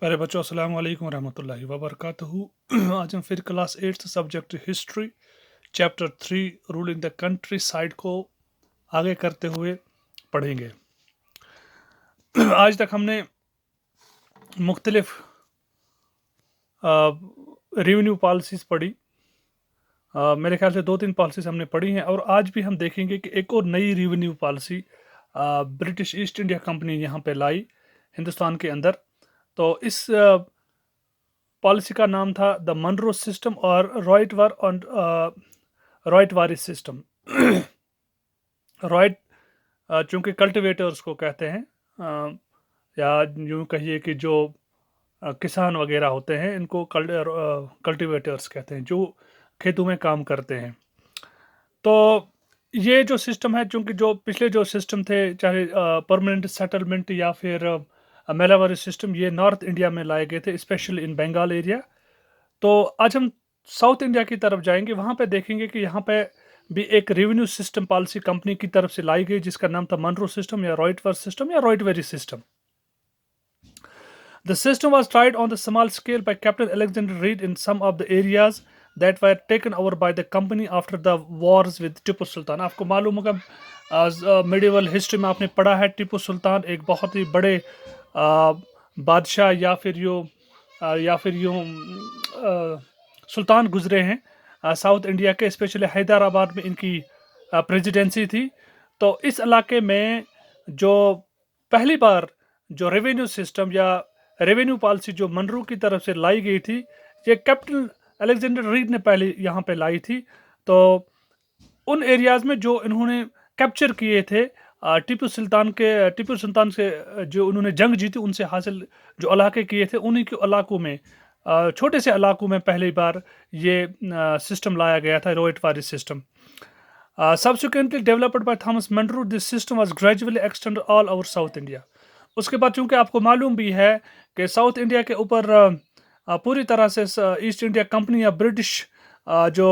प्यारे बच्चों अस्सलाम वालेकुम रहमतुल्लाहि व बरकातहू। आज हम फिर class 8 subject history chapter 3 ruling the country side को आगे करते हुए पढ़ेंगे। आज तक हमने मुख्तलिफ रेवेन्यू पॉलिसीज़ पढ़ी। मेरे ख्याल से 2-3 पॉलिसीज़ हमने पढ़ी हैं और आज भी हम देखेंगे कि एक और नई revenue policy British east India company यहाँ पे लाई हिंदुस्तान के अंदर। तो इस पॉलिसी का नाम था द मनरो सिस्टम और रॉयट वारिस सिस्टम। रॉयट चूंकि कल्टिवेटर्स को कहते हैं, या यूँ कहिए कि जो किसान वगैरह होते हैं इनको कल्टिवेटर्स कहते हैं, जो खेतों में काम करते हैं। तो ये जो सिस्टम है, चूंकि जो पिछले जो सिस्टम थे, चाहे परमानेंट सेटलमेंट या फिर मेलावारी सिस्टम, ये नॉर्थ इंडिया में लाए गए थे, स्पेशली इन बंगाल एरिया। तो आज हम साउथ इंडिया की तरफ जाएंगे, वहाँ पे देखेंगे कि यहाँ पे भी एक रेवेन्यू सिस्टम पॉलिसी कंपनी की तरफ से लाई गई, जिसका नाम था मनरो सिस्टम या रॉयटवर सिस्टम या रॉयटवेरी system. The system was tried on the small scale by Captain Alexander Reed in some of the areas that were taken over by the company after the wars with Tipu Sultan. आपको मालूम होगा medieval history में आपने पढ़ा है, टीपू सुल्तान एक बहुत ही बड़े बादशाह या फिर यूँ सुल्तान गुजरे हैं साउथ इंडिया के, स्पेशली हैदराबाद में इनकी प्रेसिडेंसी थी। तो इस इलाके में जो पहली बार जो रेवेन्यू सिस्टम या रेवेन्यू पॉलिसी जो मनरू की तरफ से लाई गई थी, ये कैप्टन अलेक्जेंडर रीड ने पहले यहाँ पे लाई थी। तो उन एरियाज में जो इन्होंने कैप्चर किए थे टीपू सुल्तान से जो उन्होंने जंग जीती, उनसे हासिल जो इलाके किए थे, उन्हीं के इलाकों में छोटे से इलाकों में पहली बार ये सिस्टम लाया गया था, रॉयटवारी system. Subsequently developed by Thomas Munro, this system was gradually extended all over South India. उसके बाद चूंकि आपको मालूम भी है कि साउथ इंडिया के ऊपर पूरी तरह से ईस्ट इंडिया कंपनी या ब्रिटिश जो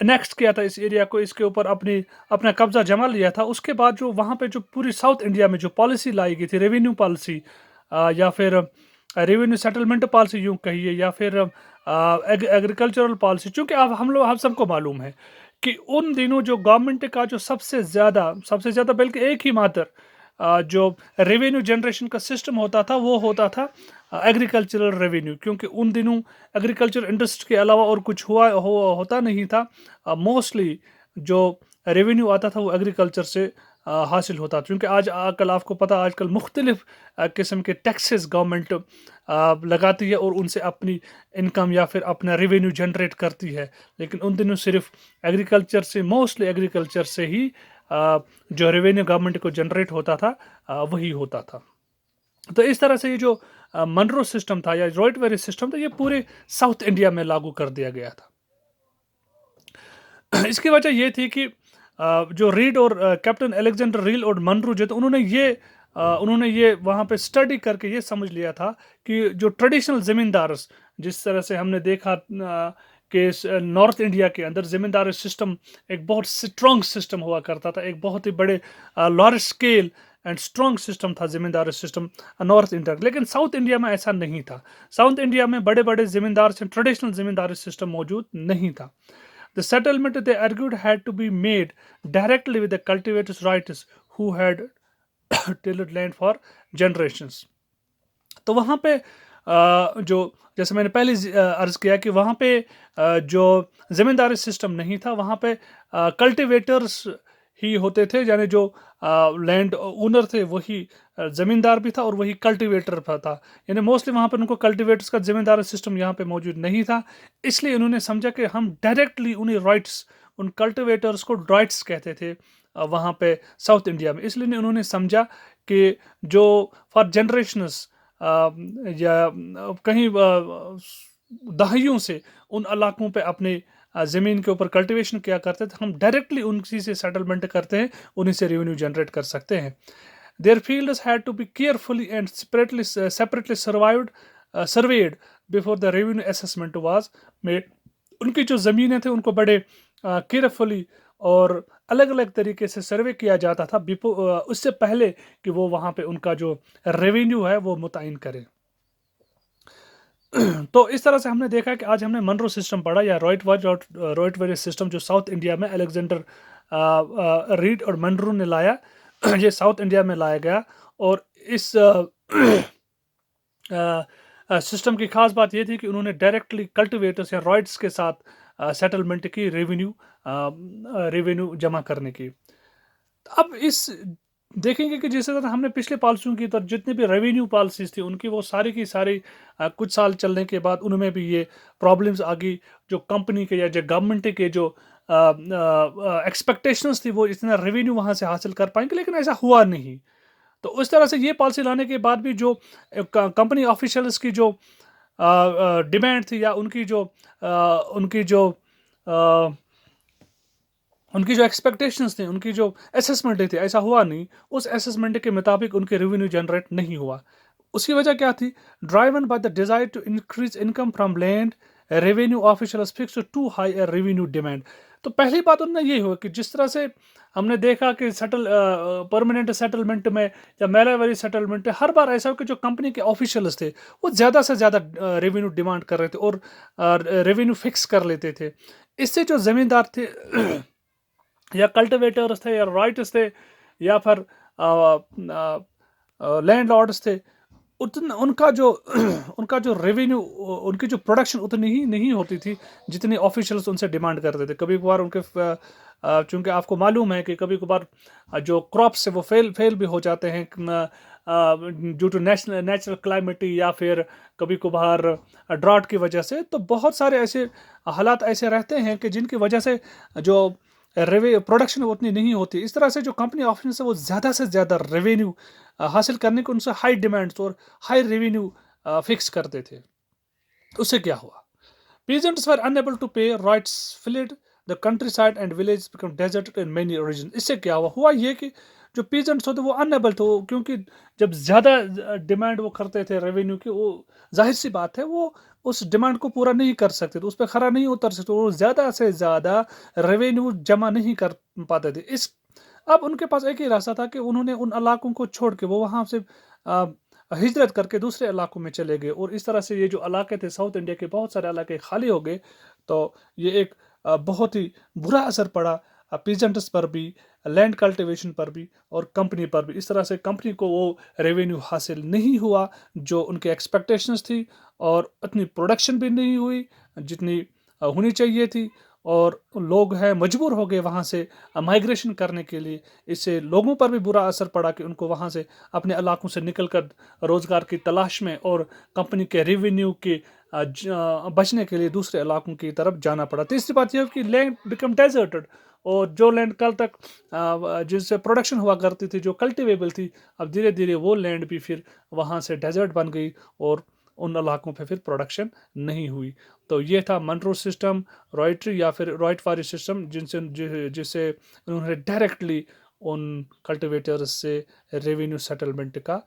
नेक्स्ट किया था इस एरिया को, इसके ऊपर अपना कब्जा जमा लिया था। उसके बाद जो वहाँ पे जो पूरी साउथ इंडिया में जो पॉलिसी लाई गई थी, रेवेन्यू पॉलिसी या फिर रेवेन्यू सेटलमेंट पॉलिसी यूँ कहिए, या फिर एग्रीकल्चरल पॉलिसी, चूँकि हम सबको मालूम है कि उन दिनों जो गवर्नमेंट का जो सबसे ज़्यादा बल्कि एक ही मात्र जो रेवेन्यू जनरेशन का सिस्टम होता था, वो होता था एग्रीकल्चरल रेवेन्यू, क्योंकि उन दिनों एग्रीकल्चर इंडस्ट्री के अलावा और कुछ होता नहीं था। मोस्टली जो रेवेन्यू आता था वो एग्रीकल्चर से हासिल होता, क्योंकि आजकल आपको पता, आजकल मुख्तलिफ किस्म के टैक्सेस गवर्नमेंट लगाती है और उनसे अपनी इनकम या फिर अपना रेवेन्यू जनरेट करती है। लेकिन उन दिनों सिर्फ मोस्टली एग्रीकल्चर से ही जो रेवेन्यू गवर्नमेंट को जनरेट होता था वही होता था। तो इस तरह से ये जो मनरो सिस्टम था या रॉयटवेरी सिस्टम था, ये पूरे साउथ इंडिया में लागू कर दिया गया था। इसकी वजह ये थी कि जो रीड और कैप्टन अलेक्जेंडर रीड और मनरो जो थे, उन्होंने ये वहाँ पे स्टडी करके ये समझ लिया था कि जो ट्रेडिशनल ज़मींदार, जिस तरह से हमने देखा कि नॉर्थ इंडिया के अंदर ज़मींदारी सिस्टम एक बहुत स्ट्रॉन्ग सिस्टम हुआ करता था, एक बहुत ही बड़े large scale and strong system था ज़मींदारी सिस्टम नॉर्थ इंडिया। लेकिन साउथ इंडिया में ऐसा नहीं था। साउथ इंडिया में बड़े बड़े ज़मींदार से ट्रेडिशनल ज़मींदारी सिस्टम मौजूद नहीं था। The settlement, they argued, had to be made directly with the cultivators' rights who had tilled land for generations. तो वहाँ पे जो जैसे मैंने पहले अर्ज किया कि वहाँ पे जो ज़मींदारी सिस्टम नहीं था, वहाँ पे कल्टिवेटर्स ही होते थे, यानी जो लैंड ओनर थे वही ज़मींदार भी था और वही कल्टिवेटर था। यानी मोस्टली वहाँ पर उनको कल्टिवेटर्स का ज़मींदारी सिस्टम यहाँ पे मौजूद नहीं था। इसलिए उन्होंने समझा कि हम डायरेक्टली उन्हें राइट्स, उन कल्टिवेटर्स को राइट्स कहते थे वहाँ पे साउथ इंडिया में। इसलिए उन्होंने समझा कि जो फॉर जनरेशंस या कहीं दहाइयों से उन इलाकों पे अपने ज़मीन के ऊपर कल्टीवेशन किया करते थे, हम डायरेक्टली उनकी से सेटलमेंट करते हैं, उन्हीं से रेवेन्यू जनरेट कर सकते हैं। Their fields had to be carefully and separately surveyed before the revenue assessment was made. उनकी जो ज़मीनें थे उनको बड़े केयरफुली और अलग अलग तरीके से सर्वे किया जाता था उससे पहले कि वो वहाँ पे उनका जो रेवेन्यू है वो मुतयन करें। تو اس طرح سے ہم نے دیکھا کہ آج ہم نے منرو سسٹم پڑھا یا رائٹ ویری سسٹم جو ساؤتھ انڈیا میں الیگزینڈر ریڈ اور منرو نے لایا یہ ساؤتھ انڈیا میں لایا گیا. اور اس سسٹم کی خاص بات یہ تھی کہ انہوں نے ڈائریکٹلی کلٹیویٹرس یا رائٹس کے ساتھ سیٹلمنٹ کی ریونیو جمع کرنے کی. اب اس دیکھیں گے کہ جیسے طرح ہم نے پچھلے پالیسیوں کی طرح جتنی بھی ریونیو پالیسیز تھی ان کی وہ ساری کی ساری کچھ سال چلنے کے بعد ان میں بھی یہ پرابلمز آ گئی. جو کمپنی کے یا جو گورنمنٹ کے جو ایکسپیکٹیشنز تھی وہ اتنا ریونیو وہاں سے حاصل کر پائیں گے، لیکن ایسا ہوا نہیں. تو اس طرح سے یہ پالیسی لانے کے بعد بھی جو کمپنی آفیشلز کی جو ڈیمانڈ تھی یا ان کی جو ایکسپیکٹیشنز تھے، ان کی جو اسیسمنٹ تھی، ایسا ہوا نہیں. اس اسیسمنٹ کے مطابق ان کے ریونیو جنریٹ نہیں ہوا. اس کی وجہ کیا تھی؟ Driven by the desire to increase income from land revenue officials fix to high revenue demand. تو پہلی بات ان میں یہ ہوا کہ جس طرح سے ہم نے دیکھا کہ پرماننٹ سیٹلمنٹ میں یا میلاوری سیٹلمنٹ ہر بار ایسا ہو کہ جو کمپنی کے آفیشلز تھے وہ زیادہ سے زیادہ ریونیو ڈیمانڈ کر رہے تھے اور ریونیو فکس کر لیتے تھے. اس سے جو زمیندار تھے یا کلٹیویٹرز تھے یا رائٹس تھے یا پھر لینڈ لارڈس تھے، ان کا جو ریونیو، ان کی جو پروڈکشن اتنی ہی نہیں ہوتی تھی جتنی آفیشلز ان سے ڈیمانڈ کرتے تھے. کبھی کبھار ان کے چونکہ آپ کو معلوم ہے کہ کبھی کبھار جو کراپس ہے وہ فیل بھی ہو جاتے ہیں ڈیو ٹو نیچرل کلائمیٹی یا پھر کبھی کبھار ڈراٹ کی وجہ سے. تو بہت سارے ایسے حالات ایسے رہتے ہیں کہ جن کی وجہ سے جو پروڈکشن اتنی نہیں ہوتی. اس طرح سے جو کمپنی آفیشلز ہے وہ زیادہ سے زیادہ ریونیو حاصل کرنے کو ان سے ہائی ڈیمانڈس اور ہائی ریونیو فکس کرتے تھے. اس سے کیا ہوا؟ Peasants were unable to pay, rights fled, the countryside and villages became deserted in many regions. اس سے کیا ہوا یہ کہ جو پیزنٹس ہوتے وہ انیبل تھے، کیونکہ جب زیادہ ڈیمانڈ وہ کرتے تھے ریونیو کی، وہ ظاہر سی بات ہے وہ اس ڈیمانڈ کو پورا نہیں کر سکتے تھے، اس پہ کھڑا نہیں اتر سکتے، وہ زیادہ سے زیادہ ریونیو جمع نہیں کر پاتے تھے. اب ان کے پاس ایک ہی راستہ تھا کہ انہوں نے ان علاقوں کو چھوڑ کے وہ وہاں سے ہجرت کر کے دوسرے علاقوں میں چلے گئے. اور اس طرح سے یہ جو علاقے تھے ساؤتھ انڈیا کے بہت سارے علاقے خالی ہو گئے. تو یہ ایک بہت ہی برا اثر پڑا پیزنٹس پر بھی، لینڈ کلٹیویشن پر بھی اور کمپنی پر بھی. اس طرح سے کمپنی کو وہ ریونیو حاصل نہیں ہوا جو ان کے ایکسپیکٹیشنز تھی، اور اتنی پروڈکشن بھی نہیں ہوئی جتنی ہونی چاہیے تھی. اور لوگ ہیں مجبور ہو گئے وہاں سے مائیگریشن کرنے کے لیے. اس سے لوگوں پر بھی برا اثر پڑا کہ ان کو وہاں سے اپنے علاقوں سے نکل کر روزگار کی تلاش میں اور کمپنی کے ریونیو کے بچنے کے لیے دوسرے علاقوں کی طرف جانا پڑا. تیسری بات یہ ہے کہ لینڈ بیکم ڈیزرٹڈ، اور جو لینڈ کل تک جس سے پروڈکشن ہوا کرتی تھی، جو کلٹیویبل تھی، اب دھیرے دھیرے وہ لینڈ بھی پھر وہاں سے ڈیزرٹ بن گئی اور ان علاقوں پہ پھر پروڈکشن نہیں ہوئی. تو یہ تھا منرو سسٹم، رائٹری یا پھر رائٹ واری سسٹم، جس سے انہوں نے ڈائریکٹلی ان کلٹیویٹرز سے ریونیو سیٹلمنٹ کا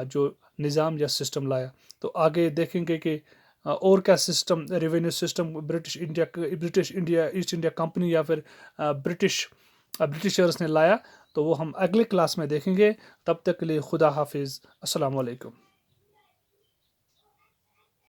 جو نظام یا سسٹم لایا. تو آگے دیکھیں گے کہ اور کیا system, revenue system British India East India company یا پھر برٹشرز نے لایا. تو وہ ہم اگلے کلاس میں دیکھیں گے. تب تک کے لیے خدا حافظ، السلام علیکم.